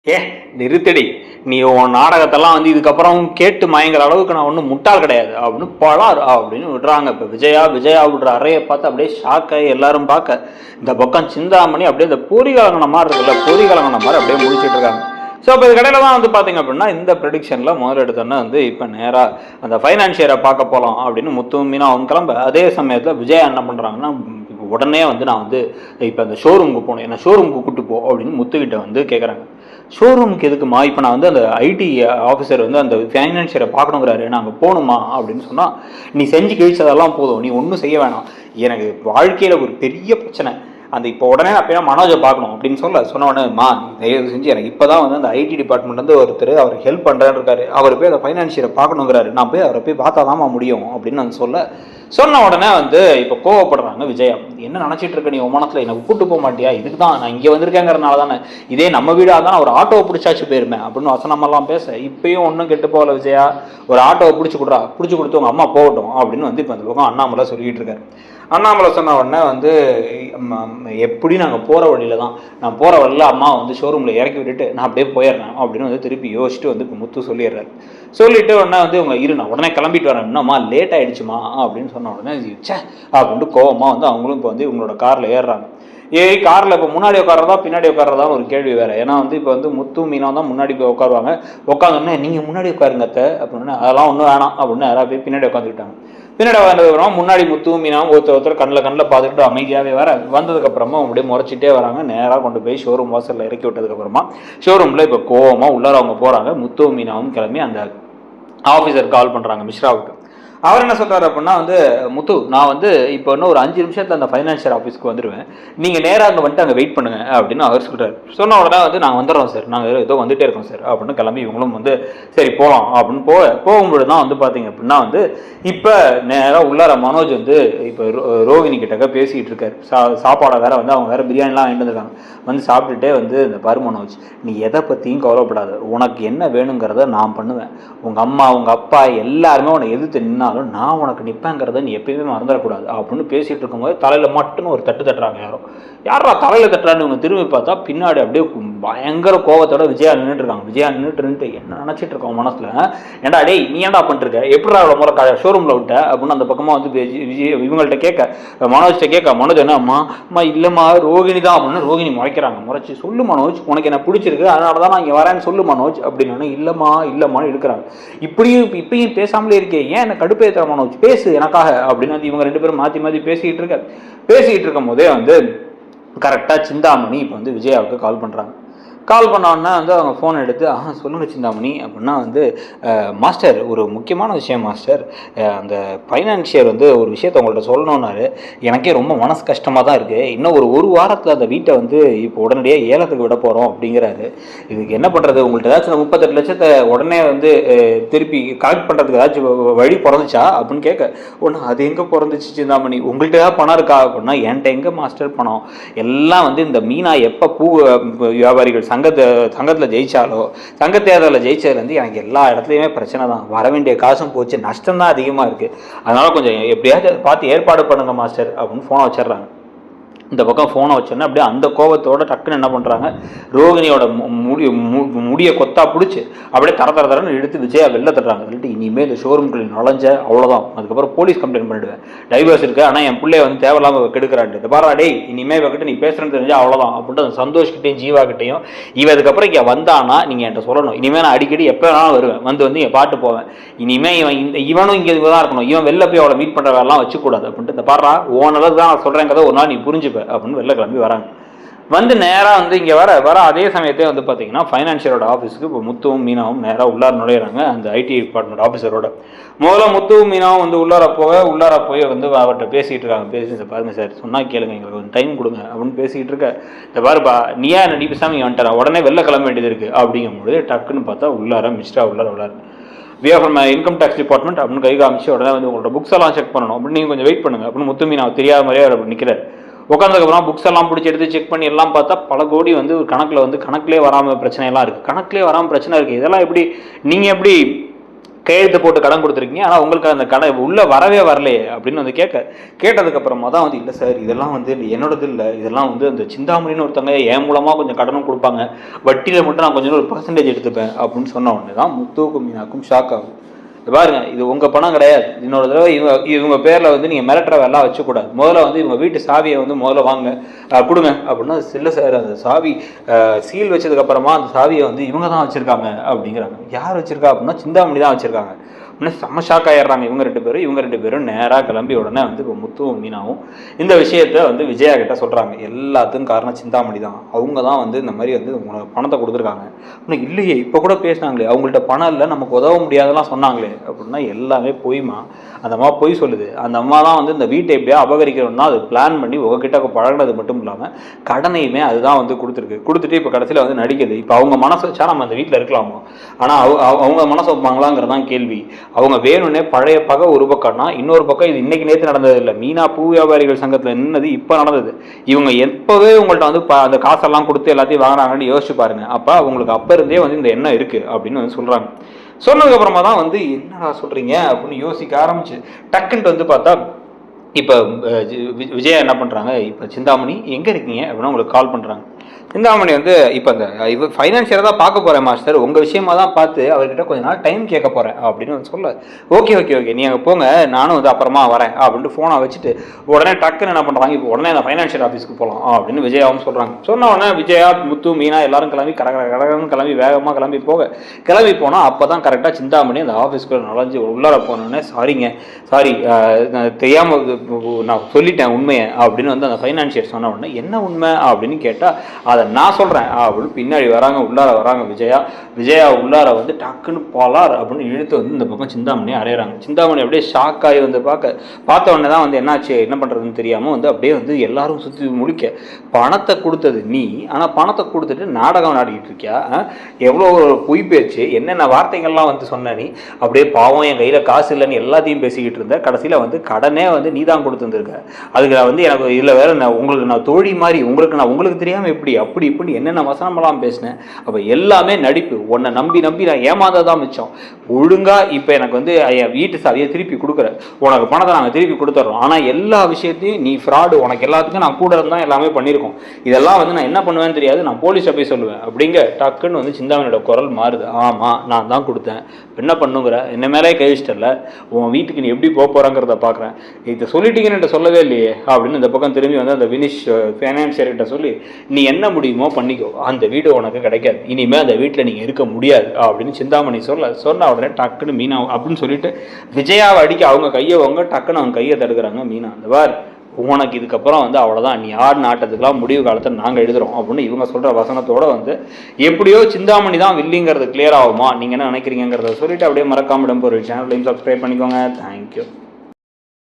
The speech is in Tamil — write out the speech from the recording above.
ஏ நிறுத்தடி, நீ உன் நாடகத்தெல்லாம் வந்து இதுக்கப்புறம் கேட்டு மயங்கிற அளவுக்கு நான் ஒன்றும் முட்டாள் கிடையாது அப்படின்னு பலார் அப்படின்னு விடுறாங்க. இப்போ விஜயா விஜயா விடுற அறையை பார்த்து அப்படியே ஷாக்காகி எல்லாரும் பார்க்க, இந்த பக்கம் சிந்தாமணி அப்படியே இந்த பொறி கலங்கின மாதிரி இருக்குல்ல, பொறி கலங்கின மாதிரி அப்படியே முடிச்சுட்டு இருக்காங்க. ஸோ இப்போ இது கடையில் தான் வந்து பார்த்தீங்க அப்படின்னா இந்த ப்ரெடிக்ஷனில் முதல் எடுத்தோன்னா வந்து இப்போ நேராக அந்த ஃபைனான்ஷியரை பார்க்க போகலாம் அப்படின்னு முத்து மீனா அவங்க கிளம்ப, அதே சமயத்தில் விஜயா என்ன பண்ணுறாங்கன்னா உடனே வந்து நான் வந்து இப்போ அந்த ஷோரூமுக்கு போகணும், என்ன ஷோரூமுக்கு கூப்பிட்டு போ அப்படின்னு முத்துக்கிட்ட வந்து கேட்குறாங்க. ஷோரூமுக்கு எதுக்குமா, இப்போ நான் வந்து அந்த ஐடி ஆஃபீஸர் வந்து அந்த ஃபைனான்ஷியரை பார்க்கணுங்கிறாரு, நாங்கள் போகணுமா அப்படின்னு சொன்னால், நீ செஞ்சு கிழிச்சதெல்லாம் போதும், நீ ஒன்றும் செய்ய வேணாம், எனக்கு வாழ்க்கையில் ஒரு பெரிய பிரச்சனை, அந்த இப்போ உடனே நான் போய் மனோஜை பார்க்கணும் அப்படின்னு சொன்ன உடனே தயவு செஞ்சு எனக்கு இப்போ தான் வந்து அந்த ஐடி டிபார்ட்மெண்ட்லேருந்து ஒருத்தர் அவர் ஹெல்ப் பண்ணுறேன்னு இருக்காரு, அவர் போய் அந்த ஃபைனான்ஷியரை பார்க்கணுங்கிறாரு, நான் போய் அவரை போய் பார்த்தா தான் முடியும் அப்படின்னு நான் சொன்ன உடனே வந்து இப்போ கோவப்படுறாங்க விஜயா. என்ன நினச்சிட்டு இருக்க நீ உமனத்தில், எனக்கு கூட்டு போக மாட்டியா, இதுக்கு தான் நான் இங்கே வந்திருக்கேங்கிறனால தானே, இதே நம்ம வீடாக தான் ஒரு ஆட்டோவை பிடிச்சாச்சு போயிருமே அப்படின்னு வசனமெல்லாம் பேச, இப்பயும் ஒன்றும் கெட்டு போகல விஜயா, ஒரு ஆட்டோவை பிடிச்சி கொடுத்து உங்கள் அம்மா போகட்டும் அப்படின்னு வந்து இப்போ அந்த பக்கம் அண்ணாமலை சொல்லிக்கிட்டு இருக்காரு. அண்ணாமலை சொன்ன உடனே வந்து எப்படி நாங்கள் போகிற வழியில் தான், நான் போகிற வழியில் அம்மா வந்து ஷோரூமில் இறக்கி விட்டுட்டு நான் அப்படியே போயிடுறேன் அப்படின்னு வந்து திருப்பி யோசிச்சுட்டு வந்து இப்போ முத்து சொல்லிடுறாரு. சொல்லிட்டு உடனே வந்து இவங்க நான் உடனே கிளம்பிட்டு வரேன், இன்னும்மா லேட் ஆகிடுச்சுமா அப்படின்னு சொன்ன உடனே சே அப்படின்ட்டு கோவமாக வந்து அவங்களும் இப்போ வந்து இவங்களோட காரில் ஏறுறாங்க. காரில் இப்போ முன்னாடி உட்காரதா பின்னாடி உட்காரதான் ஒரு கேள்வி வேறு. ஏன்னா வந்து இப்போ வந்து முத்து மீனா தான் முன்னாடி போய் உட்காருவாங்க. உட்காந்தோடனே நீங்கள் முன்னாடி உட்காருங்க அத்தை அப்படின்னா, அதெல்லாம் ஒன்றும் வேணாம் அப்படின்னு யாராவது போய் பின்னாடி உட்காந்துக்கிட்டாங்க. பின்னாடி வந்ததுக்கப்புறமா முன்னாடி முத்து மீனாவும் ஒருத்தர் கண்ணில் பார்த்துக்கிட்டு அமைதியாகவே வர வந்ததுக்கப்புறமா அப்படியே முறைச்சிட்டே வராங்க. நேராக கொண்டு போய் ஷோரூம் வாசலில் இறக்கி விட்டதுக்கப்புறமா ஷோரூமில் இப்போ கோவமாக உள்ளார அவங்க போகிறாங்க. முத்து மீனாவும் கிளம்பி அந்த ஆஃபீஸர் கால் பண்ணுறாங்க மிஸ்ராவுக்கு. அவர் என்ன சொல்கிறார் அப்படின்னா வந்து, முத்து நான் வந்து இப்போ இன்னும் ஒரு 5 நிமிஷத்தில் அந்த ஃபைனான்ஷியல் ஆஃபீஸ்க்கு வந்துடுவேன், நீங்கள் நேராக அங்கே வந்துட்டு அங்கே வெயிட் பண்ணுங்கள் அப்படின்னு அவர் சொல்கிறார். சொன்ன உடனே வந்து நாங்கள் வந்துடுறோம் சார், நாங்கள் ஏதோ வந்துகிட்டே இருக்கோம் சார் அப்படின்னு கிளம்பி இவங்களும் வந்து சரி போகலாம் அப்படின்னு போகும்போது தான் வந்து பார்த்தீங்க அப்படின்னா வந்து இப்போ நேராக உள்ளார மனோஜ் வந்து இப்போ ரோகிணி கிட்டக்க பேசிக்கிட்டு இருக்காரு. சாப்பாடை வேற வந்து அவங்க வேறு பிரியாணிலாம் வாங்கிட்டு வந்துருக்காங்க. வந்து சாப்பிட்டுட்டே வந்து இந்த பாரு மனோஜ், நீ எதை பற்றியும் கவலைப்படாத, உனக்கு என்ன வேணுங்கிறத நான் பண்ணுவேன், உங்கள் அம்மா உங்கள் அப்பா எல்லாருமே உன்னை எதிர்த்து நின்னா நான் உனக்கு நிற்பேங்கிறத நீ எப்பயுமே மறந்துடக்கூடாது அப்படின்னு பேசிட்டு இருக்கும்போது தலையில் மட்டும்னு ஒரு தட்டு தட்டுறாங்க. யாரா தலையில் தட்டுறான்னு இவங்க திரும்பி பார்த்தா பின்னாடி அப்படியே பயங்கர கோவத்தோட விஜயா நின்றுட்டு நின்றுட்டு என்ன நினச்சிட்டு இருக்கோம் மனசில், ஏன்டா டேய் நீ ஏன்டா பண்ணிருக்க, எப்படா அவ்வளோ முறை ஷோரூமில் விட்ட அப்படின்னு அந்த பக்கமாக வந்து இவங்கள்ட்ட கேட்க, மனோஜ்கிட்ட கேட்க, மனோஜ் என்ன அம்மா இல்லைம்மா ரோகிணி தான் அப்படின்னு ரோகிணி முறைச்சி, சொல்லு மனோஜ் உனக்கு என்ன பிடிச்சிருக்கு அதனால தான் நான் இங்கே வரேன்னு சொல்லு மனோஜ் அப்படின்னு, இல்லைம்மான்னு எடுக்கிறாங்க. இப்பயும் பேசாமலே இருக்கே, ஏன் என்ன கடுப்பே மனோஜ் பேசு எனக்காக அப்படின்னு வந்து இவங்க 2 பேரும் மாற்றி பேசிக்கிட்டு இருக்கும் போதே வந்து கரெக்டாக சிந்தாமணி இப்போ வந்து விஜயாவுக்கு கால் பண்ணுறாங்க. கால் பண்ணோன்னா வந்து அவங்க ஃபோன் எடுத்து சொல்லுங்கள் சிந்தாமணி அப்படின்னா வந்து, மாஸ்டர் ஒரு முக்கியமான விஷயம் மாஸ்டர், அந்த ஃபைனான்ஷியர் வந்து ஒரு விஷயத்த உங்கள்கிட்ட சொல்லணுன்னாரு, எனக்கே ரொம்ப மனசு கஷ்டமாக தான் இருக்குது, இன்னும் ஒரு வாரத்தில் அந்த வீட்டை வந்து இப்போ உடனடியாக ஏலத்துக்கு விட போகிறோம் அப்படிங்கிறாரு, இதுக்கு என்ன பண்ணுறது, உங்கள்கிட்ட ஏதாச்சும் 38 லட்சத்தை உடனே வந்து திருப்பி கலெக்ட் பண்ணுறதுக்கு ஏதாச்சும் வழி பிறந்துச்சா அப்படின்னு கேட்க, ஒன்று அது எங்கே பிறந்துச்சு சிந்தாமணி, உங்கள்கிட்ட ஏதாவது பணம் இருக்கா அப்படின்னா, என்கிட்ட எங்கே மாஸ்டர் பணம், எல்லாம் வந்து இந்த மீனா எப்போ பூ வியாபாரிகள் சங்கத்தில் ஜெயிச்சாலோ, சங்க தேர்தலில் ஜெயிச்சதுலேருந்து எனக்கு எல்லா இடத்துலையுமே பிரச்சனை தான், வர வேண்டிய காசும் போச்சு, நஷ்டம் தான் அதிகமாக இருக்குது, அதனால் கொஞ்சம் எப்படியாச்சும் பார்த்து ஏற்பாடு பண்ணுங்க மாஸ்டர் அப்படின்னு ஃபோனை வச்சிடுறாங்க. இந்த பக்கம் ஃபோனை வச்சோன்னா அப்படியே அந்த கோபத்தோட டக்குன்னு என்ன பண்ணுறாங்க, ரோகிணியோட முடியை கொத்தா பிடிச்சி அப்படியே தரன்னு எடுத்து விஜயா வெளில தட்டுறாங்க. சொல்லிட்டு இனிமேல் இந்த ஷோரூம்குள்ளே நுழைஞ்ச அவ்வளோதான், அதுக்கப்புறம் போலீஸ் கம்ப்ளைண்ட் பண்ணிடுவேன், டைவர்ஸ் இருக்குது ஆனால் என் பிள்ளைய வந்து தேவையில்லாமல் கெடுக்கிறான்ட்டு, இந்த பாரா டேய் இனிமேல் வைக்கிட்டு நீ பேசுகிறேன்னு தெரிஞ்சால் அவ்வளோதான் அப்படின்ட்டு அந்த சந்தோஷ்கிட்டையும் ஜீவாக்கிட்டையும் இவன் அதுக்கப்புறம் இங்கே வந்தானா நீங்கள் என்கிட்ட சொல்லணும், இனிமேல் நான் அடிக்கடி எப்போ வேணாலும் வருவேன், வந்து இங்கே பாட்டு போவேன், இனிமேல் இவனும் இங்கே தான் இருக்கணும், இவன் வெளில போய் அவளை மீட் பண்ணுற வேலைலாம் வச்சுக்கூடாது அப்படின்ட்டு, இந்த பாரா ஓனளவு தான் நான் சொல்கிறேங்கிறத ஒரு நாள் நீ புரிஞ்சுப்ப அப்படின்னு வெளில கிளம்பி வராங்க. வந்து நேராக வந்து இங்கே வர அதே சமயத்தே வந்து பார்த்தீங்கன்னா ஃபைனான்ஷியரோட ஆஃபீஸுக்கு இப்போ முத்துவும் மீனாவும் நேராக உள்ளார நுழையிறாங்க. அந்த ஐடி டிபார்ட்மெண்ட் ஆஃபீஸரோட முதல்ல முத்துவும் மீனாவும் வந்து உள்ளார போய் வந்து அவர்கிட்ட பேசிகிட்டு இருக்காங்க. இந்த பாருங்க சார் சொன்னால் கேளுங்க, எங்களுக்கு கொஞ்சம் டைம் கொடுங்க அப்படின்னு பேசிக்கிட்டு இருக்க, இந்த பாருப்பா நீயா என்ன பேசாமல் வந்துட்டேன் உடனே வெளில கிளம்ப வேண்டியது இருக்குது அப்படிங்கும்போது டக்குன்னு பார்த்தா உள்ளார உள்ளார இன்கம் டேக்ஸ் டிபார்ட்மெண்ட் அப்படின்னு கை காமிச்சு உடனே வந்து உங்களோட புக்ஸ் எல்லாம் செக் பண்ணணும் அப்படின்னு நீங்கள் கொஞ்சம் வெயிட் பண்ணுங்க அப்படின்னு முத்து மீனா தெரியாத மாதிரியே அவர் நிற்கிறார். உட்காந்ததுக்கப்புறம் புக்ஸ் எல்லாம் பிடிச்சி எடுத்து செக் பண்ணி எல்லாம் பார்த்தா பல கோடி வந்து கணக்கில் வந்து கணக்கிலே வராமல் பிரச்சனையெல்லாம் இருக்குது, இதெல்லாம் எப்படி நீங்கள் எப்படி கையெழுத்து போட்டு கடன் கொடுத்துருக்கீங்க, ஆனால் உங்களுக்கு அந்த கடன் உள்ளே வரவே வரலையே அப்படின்னு வந்து கேட்டதுக்கப்புறமா தான் வந்து இல்லை சார் இதெல்லாம் வந்து என்னோடது இல்லை, இதெல்லாம் வந்து அந்த சிந்தாமணின்னு ஒருத்தவங்க என் மூலமாக கொஞ்சம் கடனும் கொடுப்பாங்க, வட்டியில் மட்டும் நான் கொஞ்சம் ஒரு பர்சன்டேஜ் எடுத்துப்பேன் அப்படின்னு சொன்ன உடனே தான் முத்துவுக்கும் மீனாக்கும் ஷாக் ஆகும். பாருங்க, இது உங்கள் பணம் கிடையாது, இன்னொரு தடவை இவங்க பேரில் வந்து நீங்கள் மிரட்டுற வேலாம் வச்சுக்கூடாது, முதல்ல வந்து இவங்க வீட்டு சாவியை வந்து முதல்ல வாங்க கொடுங்க அப்படின்னா, இல்லை சார் அந்த சாவி சீல் வச்சதுக்கப்புறமா அந்த சாவியை வந்து இவங்க தான் வச்சுருக்காங்க அப்படிங்கிறாங்க. யார் வச்சுருக்கா அப்படின்னா சிந்தாமணி தான் வச்சுருக்காங்க. அப்படின்னா செம்ம ஷாக் ஆகிடுறாங்க இவங்க ரெண்டு பேரும் நேராக கிளம்பி உடனே வந்து இப்போ முத்துவும் மீனாவும் இந்த விஷயத்த வந்து விஜயா கிட்ட சொல்கிறாங்க. எல்லாத்துக்கும் காரணம் சிந்தாமணி தான், அவங்க தான் வந்து இந்த மாதிரி வந்து உனக்கு பணத்தை கொடுத்துருக்காங்க. ஆனால் இல்லையே இப்போ கூட பேசினாங்களே அவங்கள்ட்ட பணம் இல்லை நமக்கு உதவ முடியாதெல்லாம் சொன்னாங்களே அப்படின்னா எல்லாமே பொய்மா. அந்த அம்மா பொய் சொல்லுது. அந்த அம்மா தான் வந்து இந்த வீட்டை எப்படியா அபகரிக்கணும்னா அது பிளான் பண்ணி உங்ககிட்ட பழகினது மட்டும் இல்லாமல் கடனையுமே அதுதான் வந்து கொடுத்துட்டு இப்போ கடைசியில் வந்து நடிக்குது. இப்போ அவங்க மனசு வச்சா நம்ம அந்த வீட்டில் இருக்கலாமா, ஆனால் அவங்க மனசு வைப்பாங்களாங்கிறதான் கேள்வி. அவங்க வேணும்னே பழைய பகை ஒரு பக்கம்னா, இன்னொரு பக்கம் இது இன்னைக்கு நேற்று நடந்தது இல்லை, மீனா பூ வியாபாரிகள் சங்கத்தில் நின்னது இப்போ நடந்தது. இவங்க எப்போவே உங்கள்கிட்ட வந்து அந்த காசெல்லாம் கொடுத்து எல்லாத்தையும் வாங்கினாங்கன்னு யோசிச்சு பாருங்க. அப்போ அவங்களுக்கு அப்போ இருந்தே வந்து இந்த எண்ணம் இருக்குது அப்படின்னு வந்து சொல்கிறாங்க. சொன்னதுக்கப்புறமா தான் வந்து என்னடா சொல்கிறீங்க அப்படின்னு யோசிக்க ஆரம்பிச்சு டக்குன்ட்டு வந்து பார்த்தா இப்போ விஜயா என்ன பண்ணுறாங்க, இப்போ சிந்தாமணி எங்கே இருக்கீங்க அப்படின்னா உங்களுக்கு கால் பண்ணுறாங்க. சிந்தாமணி வந்து இப்போ அந்த ஃபைனான்சியராக தான் பார்க்க போகிறேன் மாஸ்டர், உங்கள் விஷயமா தான் பார்த்து அவர்கிட்ட கொஞ்ச நாள் டைம் கேட்க போகிறேன் அப்படின்னு வந்து சொல்ல, ஓகே நீ அங்கே போங்க நானும் வந்து அப்புறமா வரேன் அப்படின்ட்டு ஃபோனை வச்சுட்டு உடனே டக்குன்னு என்ன பண்ணுறாங்க, இப்போ உடனே அந்த ஃபைனான்சியர் ஆஃபீஸ்க்கு போகலாம் அப்படின்னு விஜயாவும் சொல்கிறாங்க. சொன்ன உடனே விஜயா முத்து மீனா எல்லாரும் கிளம்பி கடகடன்னு கிளம்பி வேகமாக கிளம்பி போனால் அப்போ தான் கரெக்டாக சிந்தாமணி அந்த ஆஃபீஸ்க்குள்ளே நுழைஞ்சு உள்ளார போனோடனே சாரி தெரியாமல் நான் சொல்லிட்டேன் உண்மையை அப்படின்னு வந்து அந்த ஃபைனான்சியர் சொன்ன உடனே என்ன உண்மை அப்படின்னு கேட்டால் அதை நான் சொல்கிறேன் அப்படின்னு பின்னாடி உள்ளார வராங்க விஜயா உள்ளார வந்து டக்குன்னு போலார் அப்படின்னு இழுத்து வந்து இந்த பக்கம் சிந்தாமணி அறையிறாங்க. சிந்தாமணி அப்படியே ஷாக் ஆகி வந்து பார்த்த உடனே தான் வந்து என்னாச்சு என்ன பண்ணுறதுன்னு தெரியாமல் வந்து அப்படியே வந்து எல்லாரும் சுற்றி முடிக்க, பணத்தை கொடுத்தது நீ, ஆனால் பணத்தை கொடுத்துட்டு நாடகம் ஆடிக்கிட்டு இருக்கியா, எவ்வளோ பொய் பேச்சு என்னென்ன வார்த்தைகள்லாம் வந்து சொன்ன நீ, அப்படியே பாவம் என் கையில் காசு இல்லைன்னு எல்லாத்தையும் பேசிக்கிட்டு இருந்த, கடைசியில் வந்து கடனே வந்து நீ தான் கொடுத்துருந்துருக்க, அதுக்கு நான் வந்து எனக்கு இதில் வேற உங்களுக்கு நான் தோழி மாதிரி உங்களுக்கு தெரியாமல் எப்படி அப்படி இப்படி என்னென்ன வசனமெல்லாம் பேசினேன், அப்போ எல்லாமே நடிப்பு, உன்னை நம்பி நான் ஏமாந்ததான் மிச்சம், ஒழுங்கா இப்போ எனக்கு வந்து என் வீட்டு சாவியை திருப்பி கொடுக்குறேன், உனக்கு பணத்தை நாங்கள் திருப்பி கொடுத்துட்றோம், ஆனால் எல்லா விஷயத்தையும் நீ ஃப்ராடு, உனக்கு எல்லாத்துக்கும் நான் கூட இருந்தால் எல்லாமே பண்ணியிருக்கோம், இதெல்லாம் வந்து நான் என்ன பண்ணுவேன்னு தெரியாது, நான் போலீஸை போய் சொல்லுவேன் அப்படிங்க டக்குன்னு வந்து சிந்தாமணியோட குரல் மாறுது. ஆமாம் நான் தான் கொடுத்தேன், என்ன பண்ணுங்கிற என்ன மேலே கைவிச்சிட்டல, உன் வீட்டுக்கு நீ எப்படி போகிறங்கிறத பார்க்குறேன், இதை சொல்லிட்டீங்கன்னு சொல்லவே இல்லையே அப்படின்னு இந்த பக்கம் திரும்பி வந்து அந்த வினிஷ் ஃபைனான்சியர்கிட்ட சொல்லி நீ என்ன முடியுமோ பண்ணிக்கோ, அந்த வீடு உனக்கு கிடைக்காது, இனிமேல் அந்த வீட்டில் நீங்கள் இருக்க முடியாது அப்படின்னு சிந்தாமணி சொன்ன உடனே டக்குன்னு மீனா அப்படின்னு சொல்லிட்டு விஜயாவை அடிக்க அவங்க கையை டக்குன்னு அவங்க கையை தடுக்கிறாங்க. மீனா அந்த வார் உனக்கு இதுக்கப்புறம் வந்து அவ்வளோதான், நீ ஆடின ஆட்டத்துக்கெல்லாம் முடிவு காலத்தை நாங்கள் எழுதுகிறோம் அப்படின்னு இவங்க சொல்கிற வசனத்தோடு வந்து எப்படியோ சிந்தாமணி தான் வில்லிங்கிறது கிளியர் ஆகுமா, நீங்கள் என்ன நினைக்கிறீங்கிறத சொல்லிட்டு அப்படியே மறக்காம இடம்பெற சேனலையும் சப்ஸ்கிரைப் பண்ணிக்கோங்க. தேங்க்யூ.